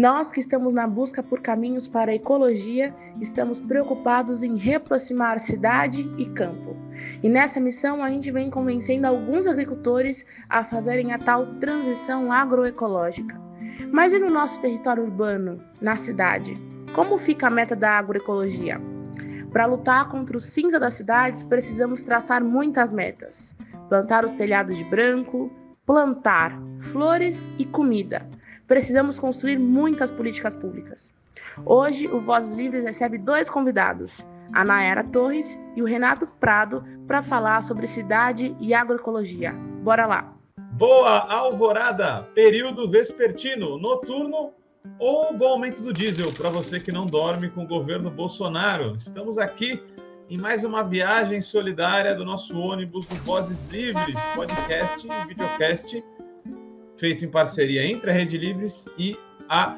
Nós que estamos na busca por caminhos para a ecologia, estamos preocupados em reaproximar cidade e campo. E nessa missão a gente vem convencendo alguns agricultores a fazerem a tal transição agroecológica. Mas e no nosso território urbano, na cidade? Como fica a meta da agroecologia? Para lutar contra o cinza das cidades, precisamos traçar muitas metas. Plantar os telhados de branco, plantar flores e comida. Precisamos construir muitas políticas públicas. Hoje, o Vozes Livres recebe 2 convidados, a Nayara Torres e o Renato Prado, para falar sobre cidade e agroecologia. Bora lá! Boa alvorada, período vespertino, noturno ou bom aumento do diesel para você que não dorme com o governo Bolsonaro. Estamos aqui em mais uma viagem solidária do nosso ônibus do Vozes Livres, podcast e videocast, feito em parceria entre a Rede Livres e a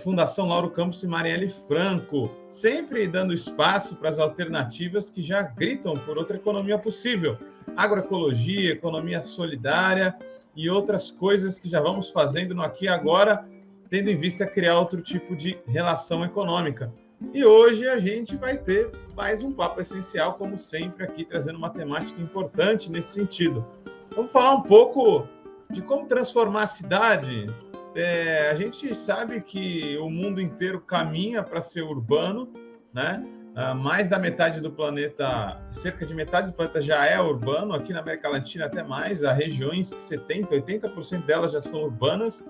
Fundação Lauro Campos e Marielle Franco, sempre dando espaço para as alternativas que já gritam por outra economia possível, agroecologia, economia solidária e outras coisas que já vamos fazendo no aqui e agora, tendo em vista criar outro tipo de relação econômica. E hoje a gente vai ter mais um papo essencial, como sempre, aqui trazendo uma temática importante nesse sentido. Vamos falar um pouco de como transformar a cidade. A gente sabe que o mundo inteiro caminha para ser urbano, né? Mais da metade do planeta, cerca de metade do planeta já é urbano, aqui na América Latina até mais, há regiões que 70%, 80% delas já são urbanas,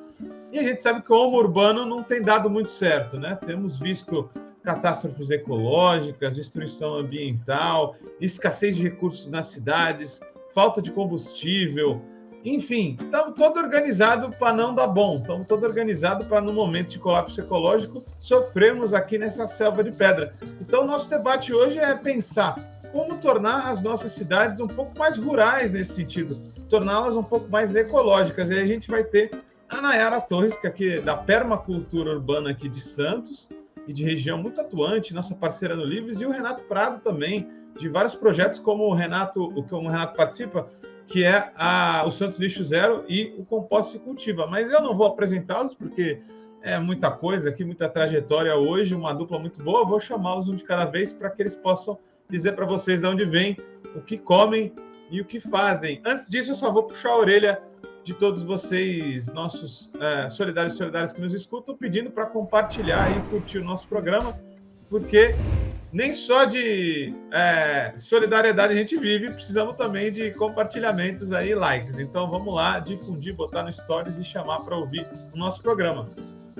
e a gente sabe que o homo urbano não tem dado muito certo, né? Temos visto catástrofes ecológicas, destruição ambiental, escassez de recursos nas cidades, falta de combustível, enfim, estamos todo organizado para não dar bom, estamos todo organizado para, no momento de colapso ecológico, sofrermos aqui nessa selva de pedra. Então, o nosso debate hoje é pensar como tornar as nossas cidades um pouco mais rurais nesse sentido, torná-las um pouco mais ecológicas. E aí a gente vai ter a Nayara Torres, que é aqui da permacultura urbana aqui de Santos e de região muito atuante, nossa parceira no Livres, e o Renato Prado também, de vários projetos como o Renato participa, que é o Santos Lixo Zero e o Composto Se Cultiva. Mas eu não vou apresentá-los, porque é muita coisa aqui, muita trajetória hoje, uma dupla muito boa. Eu vou chamá-los um de cada vez para que eles possam dizer para vocês de onde vêm, o que comem e o que fazem. Antes disso, eu só vou puxar a orelha de todos vocês, nossos solidários e solidárias que nos escutam, pedindo para compartilhar e curtir o nosso programa, porque nem só de solidariedade a gente vive, precisamos também de compartilhamentos aí, likes. Então vamos lá, difundir, botar no Stories e chamar para ouvir o nosso programa.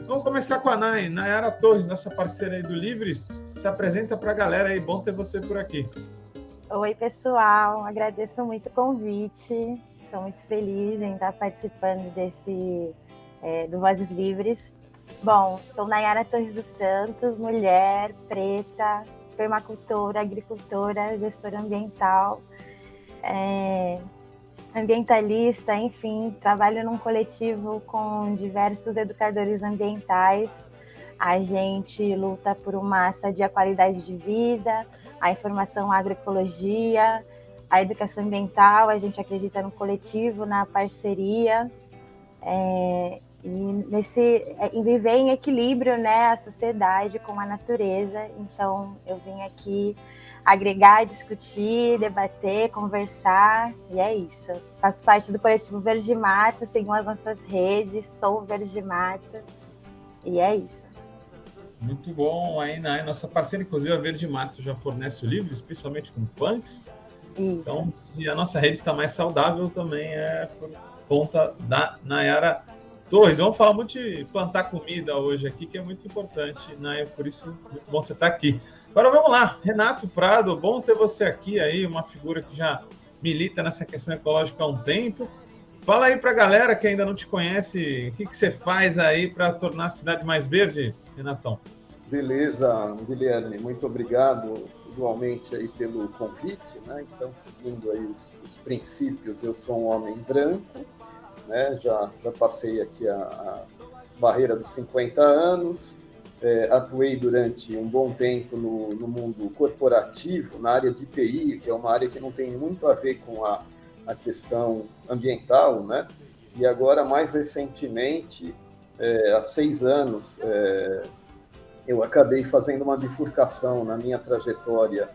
Vamos começar com a Nayara Torres, nossa parceira aí do Livres. Se apresenta para a galera aí, bom ter você por aqui. Oi, pessoal, agradeço muito o convite. Estou muito feliz em estar participando do Vozes Livres. Bom, sou Nayara Torres dos Santos, mulher, preta, permacultora, agricultora, gestora ambiental, ambientalista, enfim, trabalho num coletivo com diversos educadores ambientais. A gente luta por uma sadia qualidade de vida, a informação agroecologia, a educação ambiental. A gente acredita no coletivo, na parceria, em viver em equilíbrio, né, a sociedade com a natureza. Então, eu vim aqui agregar, discutir, debater, conversar, e é isso. Faço parte do coletivo Verde Mata, sigam as nossas redes, sou Verde Mata, e é isso. Muito bom, aí, nossa parceira, inclusive, a Verde Mata já fornece o livro, especialmente com punks. Isso. Então, se a nossa rede está mais saudável, também é por conta da Nayara Torres. Vamos falar muito de plantar comida hoje aqui, que é muito importante, né? Por isso, muito bom você estar aqui. Agora vamos lá, Renato Prado, bom ter você aqui aí, uma figura que já milita nessa questão ecológica há um tempo. Fala aí para a galera que ainda não te conhece, o que você faz aí para tornar a cidade mais verde, Renatão? Beleza, Guilherme, muito obrigado igualmente aí pelo convite, né? Então, seguindo aí os princípios, eu sou um homem branco, né? Já passei aqui a barreira dos 50 anos, atuei durante um bom tempo no mundo corporativo, na área de TI, que é uma área que não tem muito a ver com a questão ambiental, né? E agora, mais recentemente, há 6 anos, eu acabei fazendo uma bifurcação na minha trajetória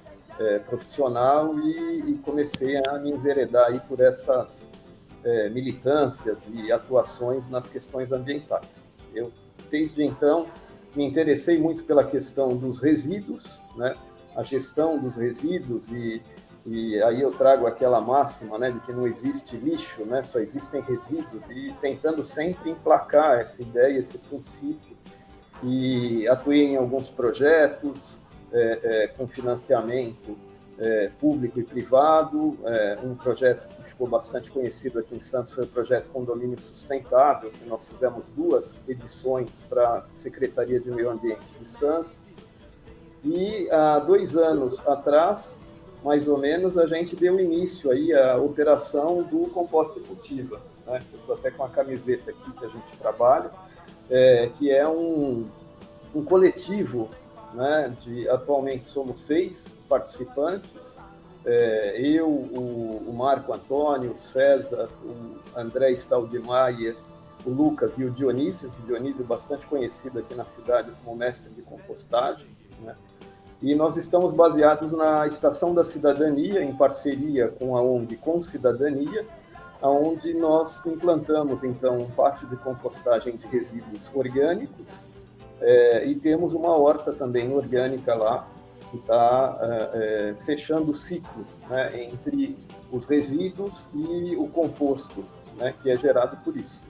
profissional e comecei a me enveredar aí por essas militâncias e atuações nas questões ambientais. Eu, desde então, me interessei muito pela questão dos resíduos, né? A gestão dos resíduos, e aí eu trago aquela máxima, né, de que não existe lixo, né, só existem resíduos, e tentando sempre emplacar essa ideia, esse princípio. E atuei em alguns projetos com financiamento público e privado. Um projeto que ficou bastante conhecido aqui em Santos foi o projeto Condomínio Sustentável, que nós fizemos 2 edições para a Secretaria de Meio Ambiente de Santos. E há 2 anos atrás, mais ou menos, a gente deu início aí à operação do Composta Cultiva, né? Eu estou até com a camiseta aqui que a gente trabalha, que é um coletivo, né? Atualmente somos 6 participantes, eu, o Marco Antônio, o César, o André Staldmaier, o Lucas e o Dionísio bastante conhecido aqui na cidade como mestre de compostagem, né? E nós estamos baseados na Estação da Cidadania, em parceria com a ONG Com Cidadania, onde nós implantamos, então, um pátio de compostagem de resíduos orgânicos, e temos uma horta também orgânica lá, que está fechando o ciclo, né, entre os resíduos e o composto, né, que é gerado por isso.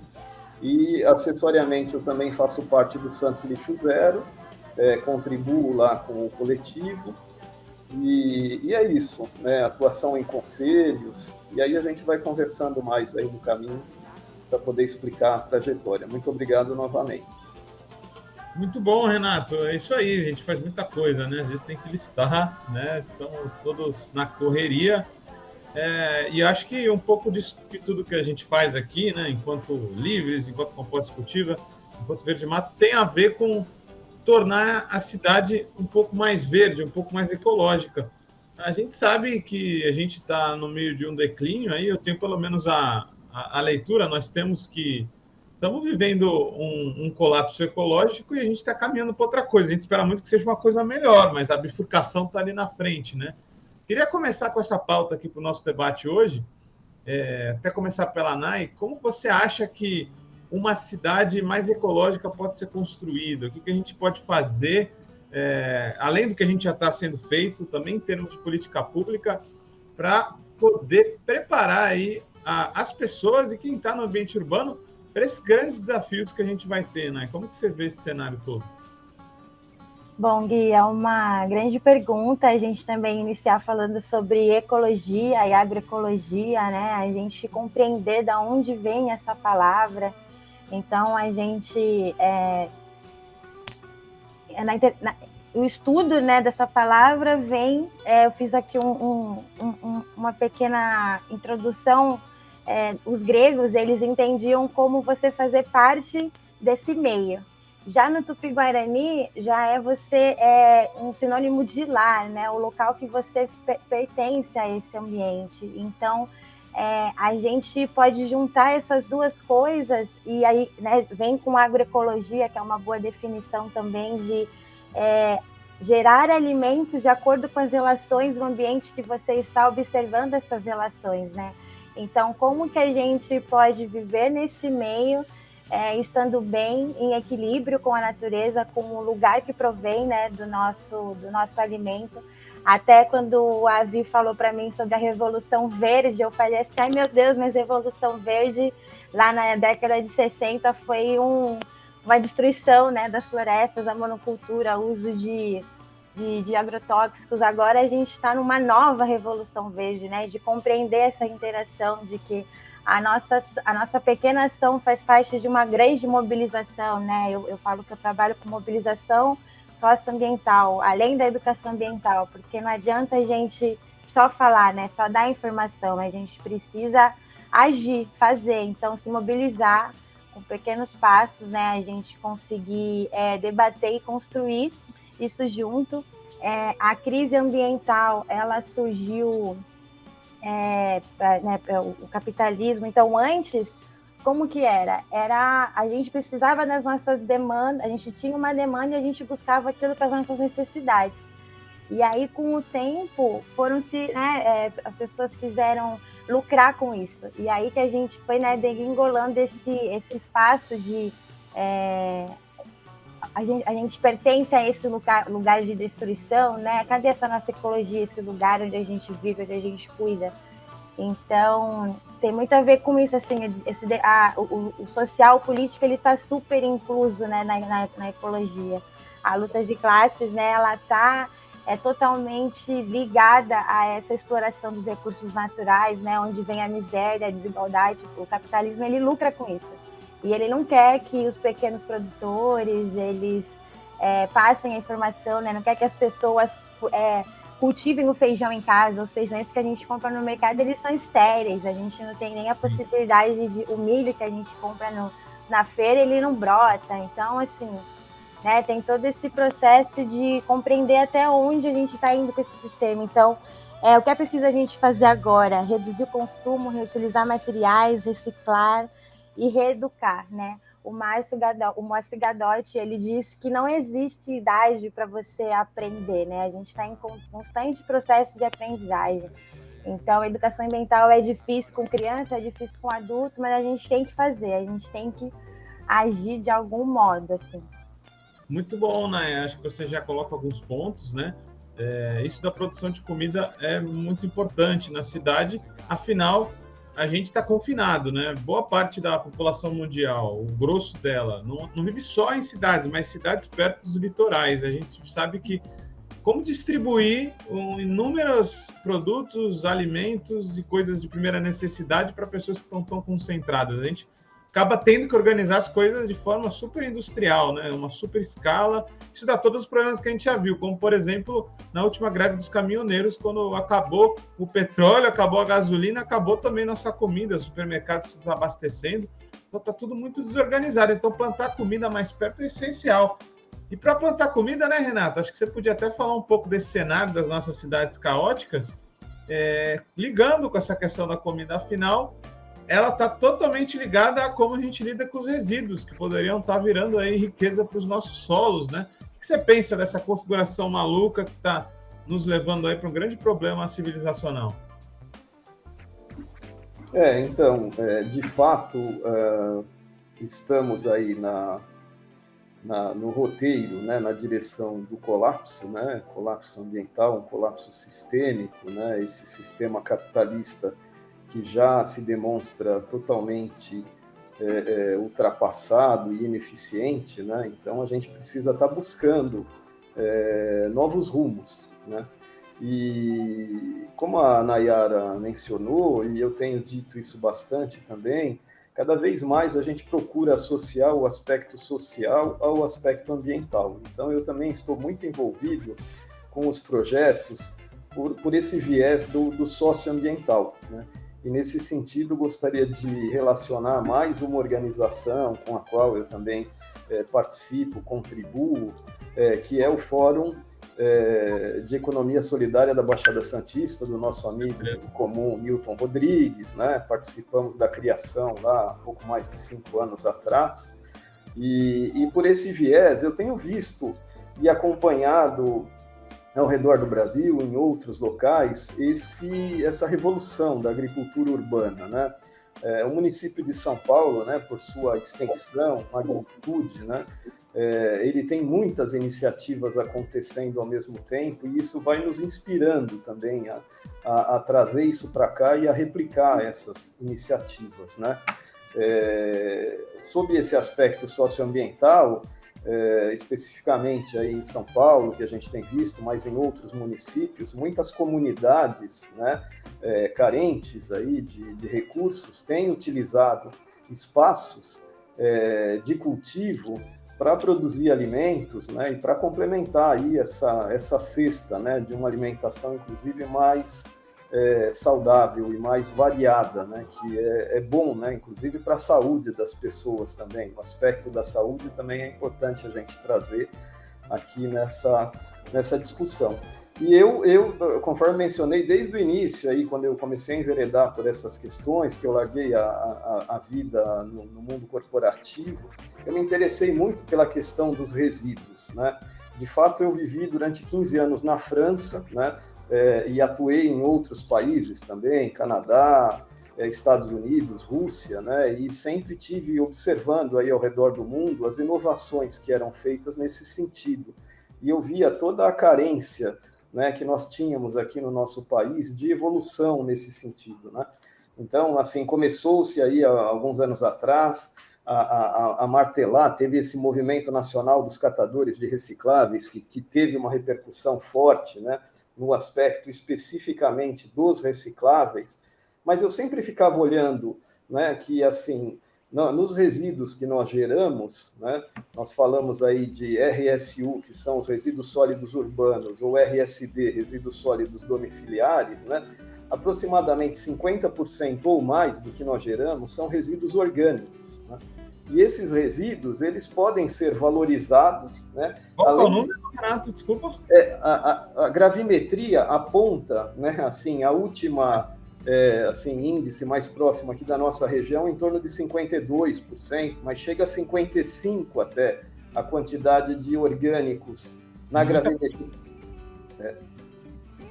E, acessoriamente, eu também faço parte do Santo Lixo Zero, contribuo lá com o coletivo, e é isso, né? Atuação em conselhos, e aí a gente vai conversando mais aí no caminho para poder explicar a trajetória. Muito obrigado novamente. Muito bom, Renato. É isso aí, a gente faz muita coisa, né? Às vezes tem que listar, né? Estamos todos na correria. E acho que um pouco disso, de tudo que a gente faz aqui, né? Enquanto livres, enquanto Composta Cultiva, enquanto Verde Mato, tem a ver com tornar a cidade um pouco mais verde, um pouco mais ecológica. A gente sabe que a gente está no meio de um declínio, aí eu tenho pelo menos a leitura, nós temos que estamos vivendo um colapso ecológico e a gente está caminhando para outra coisa. A gente espera muito que seja uma coisa melhor, mas a bifurcação está ali na frente, né? Queria começar com essa pauta aqui para o nosso debate hoje, até começar pela Nai. Como você acha que uma cidade mais ecológica pode ser construída? O que a gente pode fazer, além do que a gente já está sendo feito, também em termos de política pública, para poder preparar aí as pessoas e quem está no ambiente urbano para esses grandes desafios que a gente vai ter, né? Como que você vê esse cenário todo? Bom, Gui, é uma grande pergunta. A gente também iniciar falando sobre ecologia e agroecologia, né? A gente compreender de onde vem essa palavra. Então, a gente... o estudo, né, dessa palavra vem... eu fiz aqui uma pequena introdução. Os gregos, eles entendiam como você fazer parte desse meio. Já no Tupi-Guarani, já um sinônimo de lar, né? O local que você pertence a esse ambiente. Então, a gente pode juntar essas 2 coisas e aí, né, vem com agroecologia, que é uma boa definição também de gerar alimentos de acordo com as relações no ambiente que você está observando essas relações, né? Então, como que a gente pode viver nesse meio, estando bem, em equilíbrio com a natureza, com o lugar que provém, né, do nosso alimento. Até quando o Avi falou para mim sobre a Revolução Verde, eu falei assim, ai meu Deus, mas Revolução Verde, lá na década de 60, foi uma destruição, né, das florestas, a monocultura, o uso de agrotóxicos. Agora a gente está numa nova Revolução Verde, né, de compreender essa interação, de que a nossa pequena ação faz parte de uma grande mobilização, né? Eu falo que eu trabalho com mobilização socioambiental, além da educação ambiental, porque não adianta a gente só falar, né? Só dar informação, a gente precisa agir, fazer, então se mobilizar com pequenos passos, né? A gente conseguir debater e construir isso junto. A crise ambiental, ela surgiu... o capitalismo. Então, antes, como que era? A gente precisava das nossas demandas, a gente tinha uma demanda e a gente buscava aquilo para as nossas necessidades. E aí, com o tempo, as pessoas quiseram lucrar com isso. E aí que a gente foi, né, degringolando esse espaço de... a gente pertence a esse lugar de destruição, né? Cadê essa nossa ecologia, esse lugar onde a gente vive, onde a gente cuida? Então, tem muito a ver com isso, assim, o social, o político, ele está super incluso, né, na ecologia. A luta de classes, né, ela está totalmente ligada a essa exploração dos recursos naturais, né, onde vem a miséria, a desigualdade. O capitalismo, ele lucra com isso. E ele não quer que os pequenos produtores, eles passem a informação, né, não quer que as pessoas... cultivem o feijão em casa. Os feijões que a gente compra no mercado, eles são estéreis, a gente não tem nem a possibilidade o milho que a gente compra na feira, ele não brota. Então, assim, né, tem todo esse processo de compreender até onde a gente está indo com esse sistema. Então, o que é preciso a gente fazer agora? Reduzir o consumo, reutilizar materiais, reciclar e reeducar, né? O Márcio Gadotti, ele diz que não existe idade para você aprender, né? A gente está em constante processo de aprendizagem. Então, a educação ambiental é difícil com criança, é difícil com adulto, mas a gente tem que fazer, a gente tem que agir de algum modo, assim. Muito bom, né? Acho que você já coloca alguns pontos, né? Isso da produção de comida é muito importante na cidade, afinal, a gente está confinado, né? Boa parte da população mundial, o grosso dela, não vive só em cidades, mas cidades perto dos litorais. A gente sabe que como distribuir inúmeros produtos, alimentos e coisas de primeira necessidade para pessoas que estão tão concentradas. A gente acaba tendo que organizar as coisas de forma super industrial, né? Uma super escala. Isso dá todos os problemas que a gente já viu, como, por exemplo, na última greve dos caminhoneiros, quando acabou o petróleo, acabou a gasolina, acabou também nossa comida, os supermercados se abastecendo. Então, está tudo muito desorganizado. Então, plantar comida mais perto é essencial. E para plantar comida, né, Renato? Acho que você podia até falar um pouco desse cenário das nossas cidades caóticas, ligando com essa questão da comida. Afinal, ela está totalmente ligada a como a gente lida com os resíduos, que poderiam estar virando aí riqueza para os nossos solos, né? O que você pensa dessa configuração maluca que está nos levando aí para um grande problema civilizacional? Então, de fato, estamos aí no roteiro, né, na direção do colapso, né, colapso ambiental, um colapso sistêmico, né, esse sistema capitalista que já se demonstra totalmente ultrapassado e ineficiente, né? Então a gente precisa estar buscando novos rumos, né? E como a Nayara mencionou, e eu tenho dito isso bastante também, cada vez mais a gente procura associar o aspecto social ao aspecto ambiental. Então eu também estou muito envolvido com os projetos por esse viés do socioambiental, né? E, nesse sentido, gostaria de relacionar mais uma organização com a qual eu também participo, contribuo, que é o Fórum de Economia Solidária da Baixada Santista, do nosso amigo comum Newton Rodrigues, né? Participamos da criação lá há pouco mais de 5 anos atrás. E por esse viés, eu tenho visto e acompanhado ao redor do Brasil, em outros locais, essa revolução da agricultura urbana, né? O município de São Paulo, né, por sua extensão, magnitude, né, ele tem muitas iniciativas acontecendo ao mesmo tempo, e isso vai nos inspirando também a trazer isso para cá e a replicar essas iniciativas, né? Sob esse aspecto socioambiental, especificamente aí em São Paulo, que a gente tem visto, mas em outros municípios, muitas comunidades, né, carentes aí de recursos têm utilizado espaços de cultivo para produzir alimentos, né, e para complementar aí essa cesta, né, de uma alimentação, inclusive, mais saudável e mais variada, né, que é bom, né, inclusive para a saúde das pessoas também. O aspecto da saúde também é importante a gente trazer aqui nessa discussão. E eu, conforme mencionei desde o início, aí, quando eu comecei a enveredar por essas questões, que eu larguei a vida no mundo corporativo, eu me interessei muito pela questão dos resíduos, né? De fato, eu vivi durante 15 anos na França, né? E atuei em outros países também, Canadá, Estados Unidos, Rússia, né? E sempre tive observando aí ao redor do mundo as inovações que eram feitas nesse sentido. E eu via toda a carência, né, que nós tínhamos aqui no nosso país de evolução nesse sentido, né? Então, assim, começou-se aí há alguns anos atrás a martelar, teve esse movimento nacional dos catadores de recicláveis que teve uma repercussão forte, né, no aspecto especificamente dos recicláveis, mas eu sempre ficava olhando, né, que assim, nos resíduos que nós geramos, né, nós falamos aí de RSU, que são os resíduos sólidos urbanos, ou RSD, resíduos sólidos domiciliares, né, aproximadamente 50% ou mais do que nós geramos são resíduos orgânicos, né? E esses resíduos, eles podem ser valorizados, né? Qual é o número, Renato? Desculpa. A gravimetria aponta, né, assim, a última assim, índice mais próximo aqui da nossa região, em torno de 52%, mas chega a 55% até a quantidade de orgânicos na gravimetria.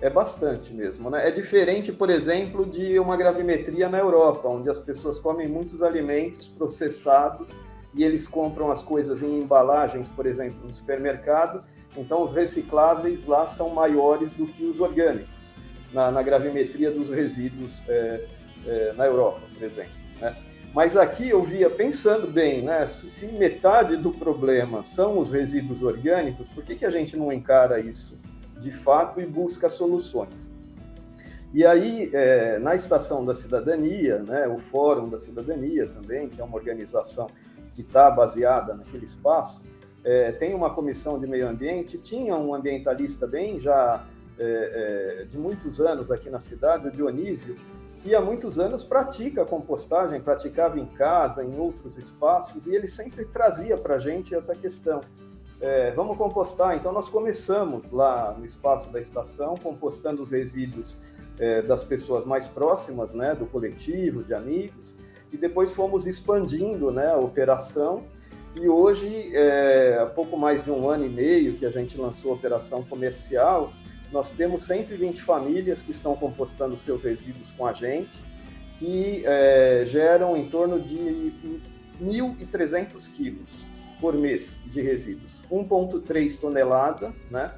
É bastante mesmo, né? É diferente, por exemplo, de uma gravimetria na Europa, onde as pessoas comem muitos alimentos processados e eles compram as coisas em embalagens, por exemplo, no supermercado, então os recicláveis lá são maiores do que os orgânicos, na gravimetria dos resíduos na Europa, por exemplo, né? Mas aqui eu via, pensando bem, né, se metade do problema são os resíduos orgânicos, por que a gente não encara isso de fato e busca soluções? E aí, na Estação da Cidadania, né, o Fórum da Cidadania também, que é uma organização que está baseada naquele espaço, tem uma comissão de meio ambiente, tinha um ambientalista bem já de muitos anos aqui na cidade, o Dionísio, que há muitos anos pratica a compostagem, praticava em casa, em outros espaços, e ele sempre trazia para a gente essa questão. Vamos compostar. Então, nós começamos lá no espaço da estação, compostando os resíduos das pessoas mais próximas, né, do coletivo, de amigos, e depois fomos expandindo, né, a operação, e hoje, há pouco mais de 1 ano e meio que a gente lançou a operação comercial, nós temos 120 famílias que estão compostando seus resíduos com a gente, que geram em torno de 1.300 quilos por mês de resíduos, 1,3 tonelada, né?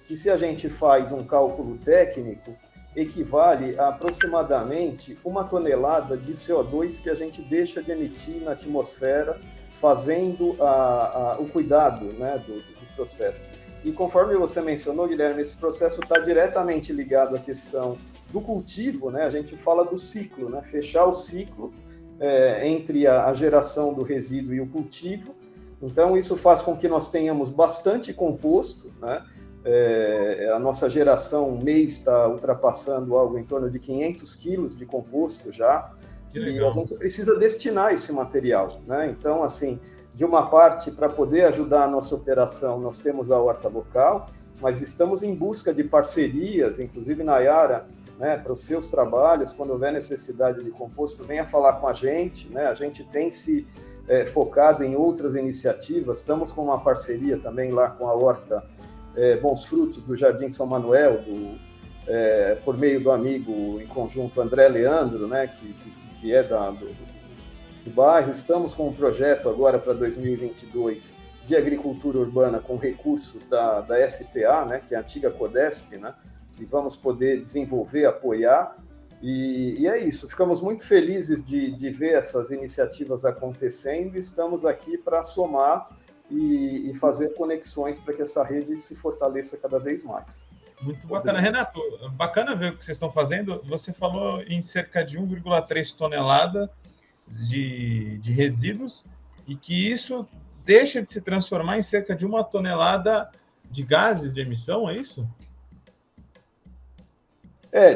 Que se a gente faz um cálculo técnico, equivale a aproximadamente 1 tonelada de CO2 que a gente deixa de emitir na atmosfera, fazendo o cuidado, né, do processo. E conforme você mencionou, Guilherme, esse processo está diretamente ligado à questão do cultivo, né? A gente fala do ciclo, né? Fechar o ciclo entre a geração do resíduo e o cultivo. Então, isso faz com que nós tenhamos bastante composto, né? A nossa geração mês está ultrapassando algo em torno de 500 quilos de composto já, e a gente precisa destinar esse material, né? Então, assim, de uma parte, para poder ajudar a nossa operação, nós temos a horta local, mas estamos em busca de parcerias, inclusive Nayara, né, para os seus trabalhos, quando houver necessidade de composto, venha falar com a gente, né? A gente tem se focado em outras iniciativas, estamos com uma parceria também lá com a Horta Bons Frutos do Jardim São Manuel, por meio do amigo em conjunto André Leandro, né, que é do bairro. Estamos com um projeto agora para 2022 de agricultura urbana com recursos da SPA, né, que é a antiga Codesp, né, e vamos poder desenvolver, apoiar. E é isso, ficamos muito felizes de ver essas iniciativas acontecendo, e estamos aqui para somar e fazer conexões para que essa rede se fortaleça cada vez mais. Muito bacana. Renato, bacana ver o que vocês estão fazendo. Você falou em cerca de 1,3 tonelada de resíduos, e que isso deixa de se transformar em cerca de 1 tonelada de gases de emissão, é isso?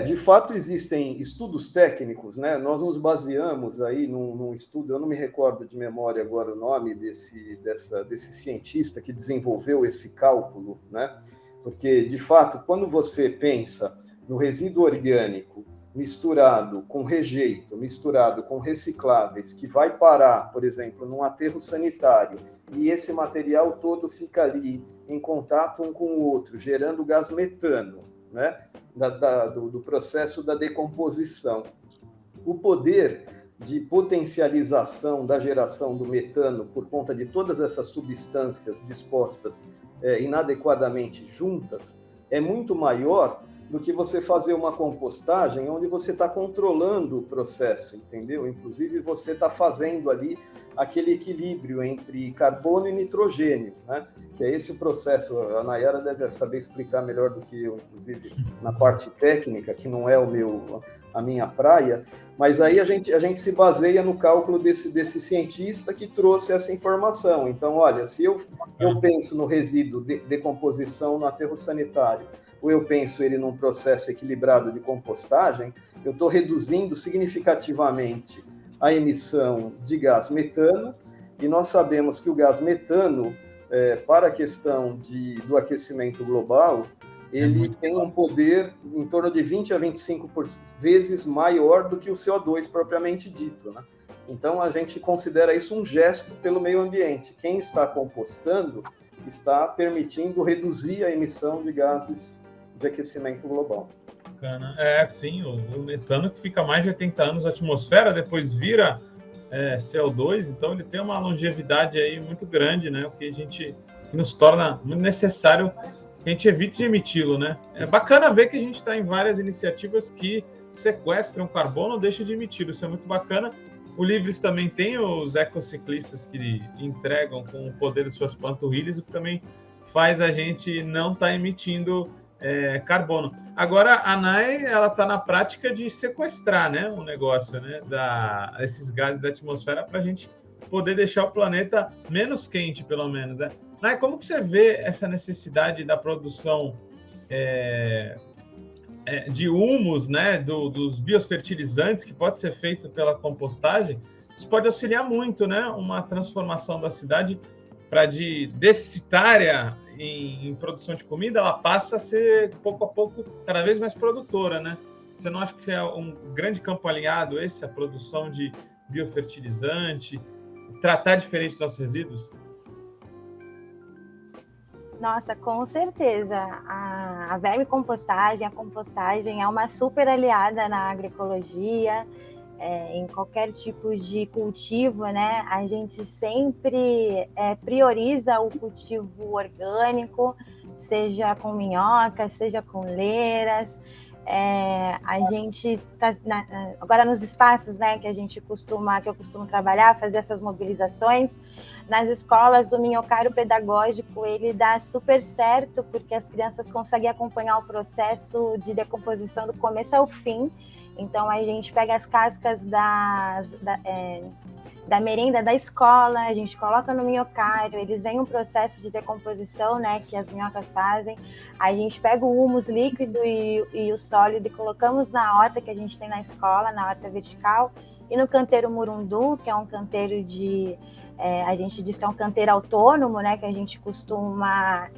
De fato existem estudos técnicos, né? Nós nos baseamos aí num estudo, eu não me recordo de memória agora o nome desse cientista que desenvolveu esse cálculo, né? Porque, de fato, quando você pensa no resíduo orgânico misturado com rejeito, misturado com recicláveis, que vai parar, por exemplo, num aterro sanitário, e esse material todo fica ali em contato um com o outro, gerando gás metano, né? do processo da decomposição. O poder de potencialização da geração do metano por conta de todas essas substâncias dispostas inadequadamente juntas é muito maior do que você fazer uma compostagem onde você está controlando o processo, entendeu? Inclusive, você está fazendo ali aquele equilíbrio entre carbono e nitrogênio, né? Que é esse o processo. A Nayara deve saber explicar melhor do que eu, inclusive, na parte técnica, que não é a minha praia, mas aí a gente se baseia no cálculo desse cientista que trouxe essa informação. Então, olha, se eu penso no resíduo de decomposição no aterro sanitário, ou eu penso ele num processo equilibrado de compostagem, eu estou reduzindo significativamente a emissão de gás metano, e nós sabemos que o gás metano, para a questão do aquecimento global, ele tem um poder em torno de 20 a 25 vezes maior do que o CO2 propriamente dito, né? Então, a gente considera isso um gesto pelo meio ambiente. Quem está compostando está permitindo reduzir a emissão de gases de aquecimento global. Bacana. Sim, o metano que fica mais de 80 anos na atmosfera, depois vira CO2, então ele tem uma longevidade aí muito grande, né? O que nos torna muito necessário que a gente evite de emiti-lo, né? É bacana ver que a gente está em várias iniciativas que sequestram carbono ou deixam de emitir, isso é muito bacana. O Livres também tem os ecociclistas que entregam com o poder de suas panturrilhas, o que também faz a gente não estar emitindo carbono. Agora, a ANAE, ela está na prática de sequestrar, né, o negócio, né, esses gases da atmosfera para a gente poder deixar o planeta menos quente, pelo menos, né? ANAE, como que você vê essa necessidade da produção de humus, né, dos biofertilizantes, que pode ser feito pela compostagem? Isso pode auxiliar muito, né, uma transformação da cidade para de deficitária em produção de comida, ela passa a ser, pouco a pouco, cada vez mais produtora, né? Você não acha que é um grande campo alinhado a produção de biofertilizante, tratar diferente dos nossos resíduos? Nossa, com certeza. A vermicompostagem, a compostagem é uma super aliada na agroecologia, em qualquer tipo de cultivo, né? A gente sempre prioriza o cultivo orgânico, seja com minhoca, seja com leiras. A gente tá agora nos espaços, né, que eu costumo trabalhar, fazer essas mobilizações. Nas escolas, o minhocário pedagógico, ele dá super certo, porque as crianças conseguem acompanhar o processo de decomposição do começo ao fim. Então, a gente pega as cascas da merenda da escola, a gente coloca no minhocário, eles veem um processo de decomposição, né, que as minhocas fazem. A gente pega o humus líquido e o sólido e colocamos na horta que a gente tem na escola, na horta vertical, e no canteiro Murundu, que é um canteiro a gente diz que é um canteiro autônomo, né, que a gente costuma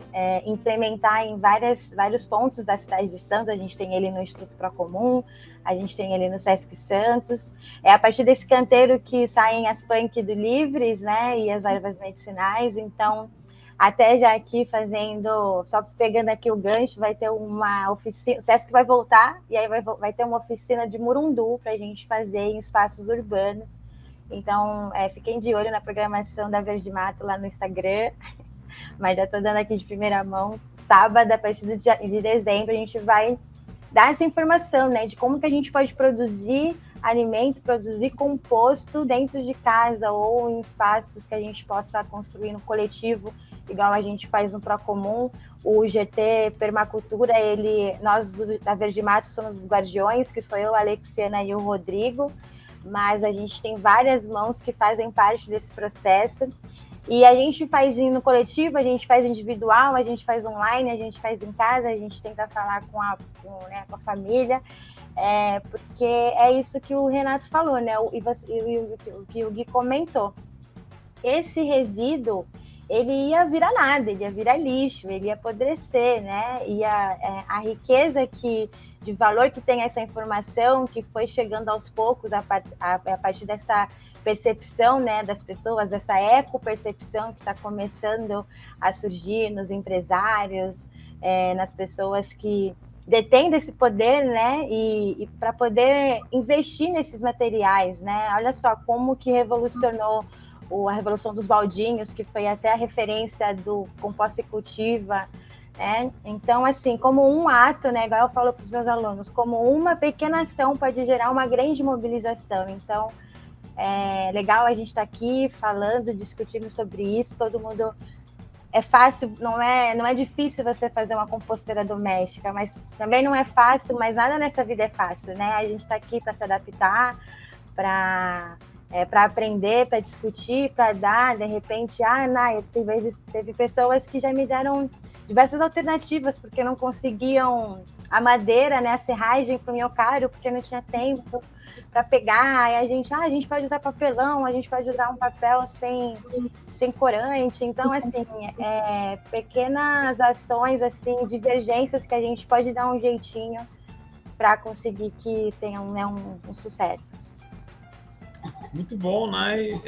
implementar em vários pontos da cidade de Santos. A gente tem ele no Instituto Procomum, a gente tem ele no Sesc Santos. É a partir desse canteiro que saem as punk do Livres, né, e as ervas medicinais. Então, até já aqui só pegando aqui o gancho, vai ter uma oficina, o Sesc vai voltar, e aí vai ter uma oficina de Murundu para a gente fazer em espaços urbanos. Então, fiquem de olho na programação da Verde Mato lá no Instagram, mas já estou dando aqui de primeira mão. Sábado, a partir de dezembro, a gente vai dar essa informação, né, de como que a gente pode produzir alimento, produzir composto dentro de casa ou em espaços que a gente possa construir no coletivo, igual a gente faz no Procomum. O GT Permacultura, nós da Verde Mato somos os guardiões, que sou eu, a Alexiana e o Rodrigo, mas a gente tem várias mãos que fazem parte desse processo, e a gente faz no coletivo, a gente faz individual, a gente faz online, a gente faz em casa, a gente tenta falar com a família, porque é isso que o Renato falou, né? E o que o Gui comentou. Esse resíduo, ele ia virar nada, ele ia virar lixo, ele ia apodrecer, né? E a riqueza de valor que tem essa informação, que foi chegando aos poucos a partir dessa percepção, né, das pessoas, essa ecopercepção que está começando a surgir nos empresários, nas pessoas que detêm esse poder, né, e para poder investir nesses materiais, né? Olha só como que revolucionou a revolução dos baldinhos, que foi até a referência do composta e cultiva, né? Então, assim, como um ato, né, igual eu falo para os meus alunos, como uma pequena ação pode gerar uma grande mobilização. Então, é legal a gente estar aqui falando, discutindo sobre isso, todo mundo... É fácil, não é difícil você fazer uma composteira doméstica, mas também não é fácil, mas nada nessa vida é fácil, né? A gente está aqui para se adaptar, para aprender, para discutir, para dar, de repente, teve pessoas que já me deram diversas alternativas, porque não conseguiam a madeira, né, a serragem para o miocárdio, porque não tinha tempo para pegar, aí a gente pode usar papelão, a gente pode usar um papel sem corante, então, assim, pequenas ações, assim, divergências que a gente pode dar um jeitinho para conseguir que tenha um sucesso. Muito bom, Nai.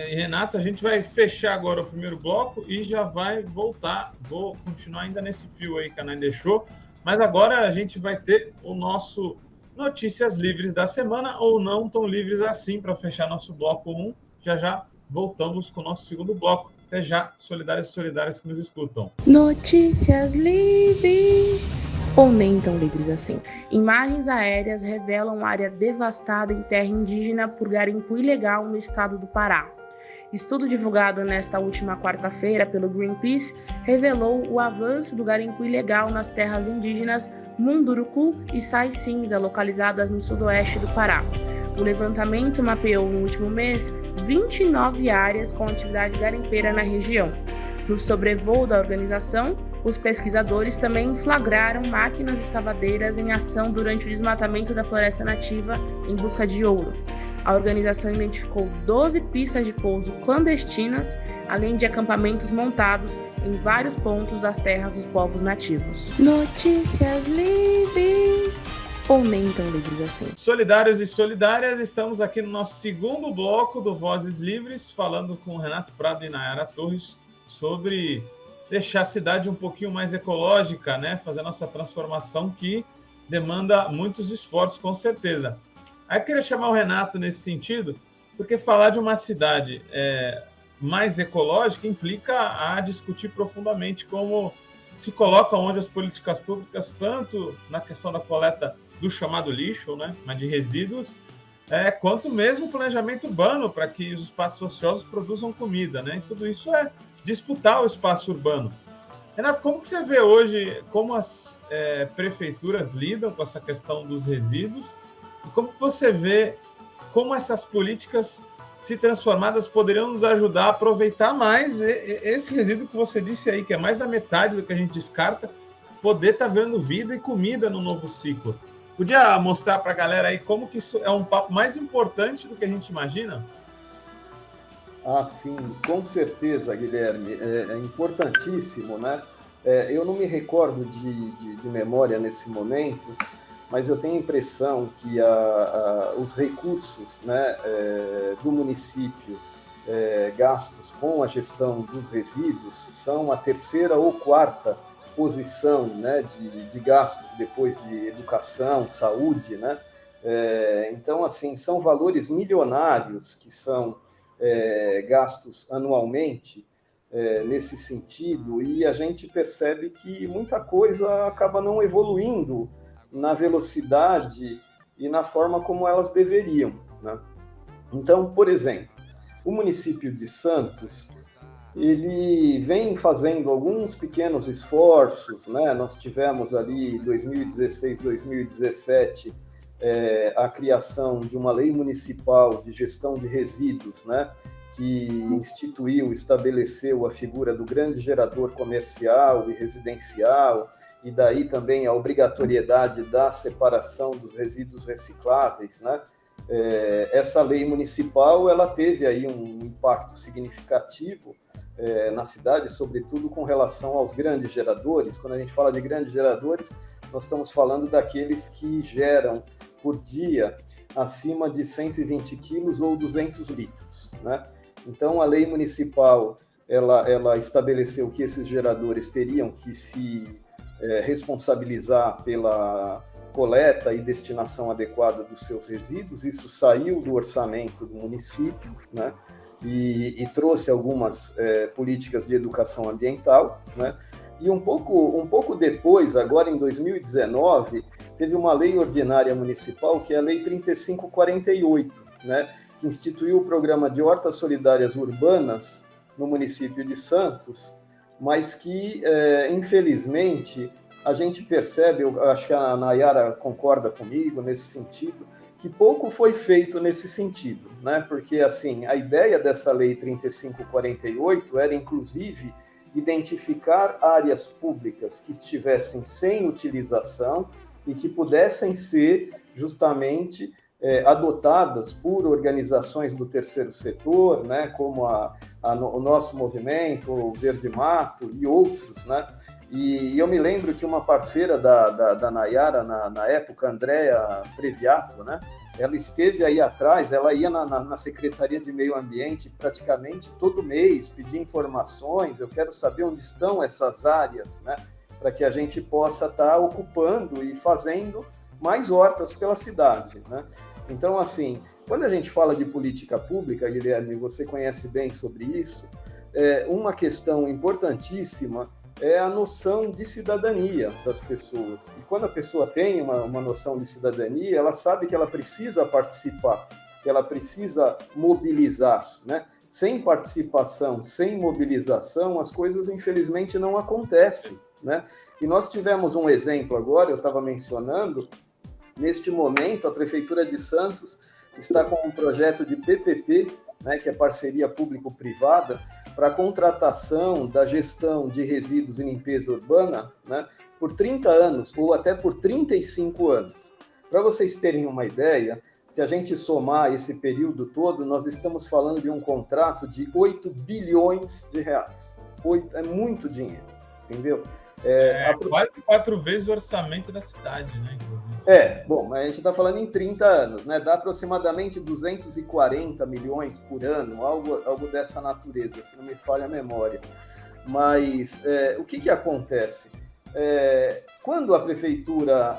Renato, a gente vai fechar agora o primeiro bloco e já vai voltar. Vou continuar ainda nesse fio aí que a Nai deixou, mas agora a gente vai ter o nosso Notícias Livres da semana, ou não tão livres assim, para fechar nosso bloco 1. Já voltamos com o nosso segundo bloco. Até já, solidários e solidárias que nos escutam. Notícias livres, ou nem tão livres assim. Imagens aéreas revelam área devastada em terra indígena por garimpo ilegal no estado do Pará. Estudo divulgado nesta última quarta-feira pelo Greenpeace revelou o avanço do garimpo ilegal nas terras indígenas Munduruku e Sai Cinza, localizadas no sudoeste do Pará. O levantamento mapeou no último mês 29 áreas com atividade garimpeira na região. No sobrevoo da organização, os pesquisadores também flagraram máquinas escavadeiras em ação durante o desmatamento da floresta nativa em busca de ouro. A organização identificou 12 pistas de pouso clandestinas, além de acampamentos montados em vários pontos das terras dos povos nativos. Notícias livres, ou nem tão livres assim. Solidários e solidárias, estamos aqui no nosso segundo bloco do Vozes Livres, falando com Renato Prado e Nayara Torres sobre deixar a cidade um pouquinho mais ecológica, né? Fazer a nossa transformação que demanda muitos esforços, com certeza. Aí eu queria chamar o Renato nesse sentido, porque falar de uma cidade mais ecológica implica a discutir profundamente como se coloca onde as políticas públicas, tanto na questão da coleta do chamado lixo, né, mas de resíduos, quanto mesmo o planejamento urbano para que os espaços ociosos produzam comida, né? E tudo isso é disputar o espaço urbano. Renato, como que você vê hoje como as prefeituras lidam com essa questão dos resíduos? E como que você vê como essas políticas, se transformadas, poderiam nos ajudar a aproveitar mais esse resíduo que você disse aí, que é mais da metade do que a gente descarta, poder estar vendo vida e comida no novo ciclo? Podia mostrar para a galera aí como que isso é um papo mais importante do que a gente imagina? Ah, sim, com certeza, Guilherme. É importantíssimo, né? Eu não me recordo de memória nesse momento, mas eu tenho a impressão que os recursos, né, do município gastos com a gestão dos resíduos são a terceira ou quarta posição, né, de gastos depois de educação, saúde, né? Então, assim, são valores milionários que são gastos anualmente nesse sentido, e a gente percebe que muita coisa acaba não evoluindo na velocidade e na forma como elas deveriam, né? Então, por exemplo, o município de Santos, ele vem fazendo alguns pequenos esforços, né? Nós tivemos ali, 2016, 2017, a criação de uma lei municipal de gestão de resíduos, né? Que estabeleceu a figura do grande gerador comercial e residencial, e daí também a obrigatoriedade da separação dos resíduos recicláveis, né? Essa lei municipal, ela teve aí um impacto significativo na cidade, sobretudo com relação aos grandes geradores. Quando a gente fala de grandes geradores, nós estamos falando daqueles que geram por dia acima de 120 quilos ou 200 litros, né? Então, a lei municipal, ela estabeleceu que esses geradores teriam que se responsabilizar pela coleta e destinação adequada dos seus resíduos. Isso saiu do orçamento do município, né? E trouxe algumas políticas de educação ambiental, né? E um pouco depois, agora em 2019, teve uma lei ordinária municipal, que é a Lei 3548, né? Que instituiu o programa de hortas solidárias urbanas no município de Santos, mas que, infelizmente, a gente percebe, eu acho que a Nayara concorda comigo nesse sentido, que pouco foi feito nesse sentido, né? Porque, assim, a ideia dessa Lei 3548 era, inclusive, identificar áreas públicas que estivessem sem utilização e que pudessem ser, justamente, adotadas por organizações do terceiro setor, né? Como o nosso movimento, o Verde Mato e outros, né? E eu me lembro que uma parceira da Nayara, na época, Andréa Previato, né? Ela esteve aí atrás, ela ia na Secretaria de Meio Ambiente praticamente todo mês, pedir informações, eu quero saber onde estão essas áreas, né? Para que a gente possa estar ocupando e fazendo mais hortas pela cidade, né? Então, assim, quando a gente fala de política pública, Guilherme, você conhece bem sobre isso, uma questão importantíssima é a noção de cidadania das pessoas. E quando a pessoa tem uma noção de cidadania, ela sabe que ela precisa participar, que ela precisa mobilizar, né? Sem participação, sem mobilização, as coisas, infelizmente, não acontecem, né? E nós tivemos um exemplo agora, eu estava mencionando, neste momento, a Prefeitura de Santos está com um projeto de PPP, né, que é parceria público-privada, para a contratação da gestão de resíduos e limpeza urbana, né, por 30 anos ou até por 35 anos. Para vocês terem uma ideia, se a gente somar esse período todo, nós estamos falando de um contrato de 8 bilhões de reais. É muito dinheiro, entendeu? Quase 4 vezes o orçamento da cidade, né? Inclusive. Bom, mas a gente está falando em 30 anos, né? Dá aproximadamente 240 milhões por ano, algo dessa natureza, se não me falha a memória. Mas o que acontece? Quando a prefeitura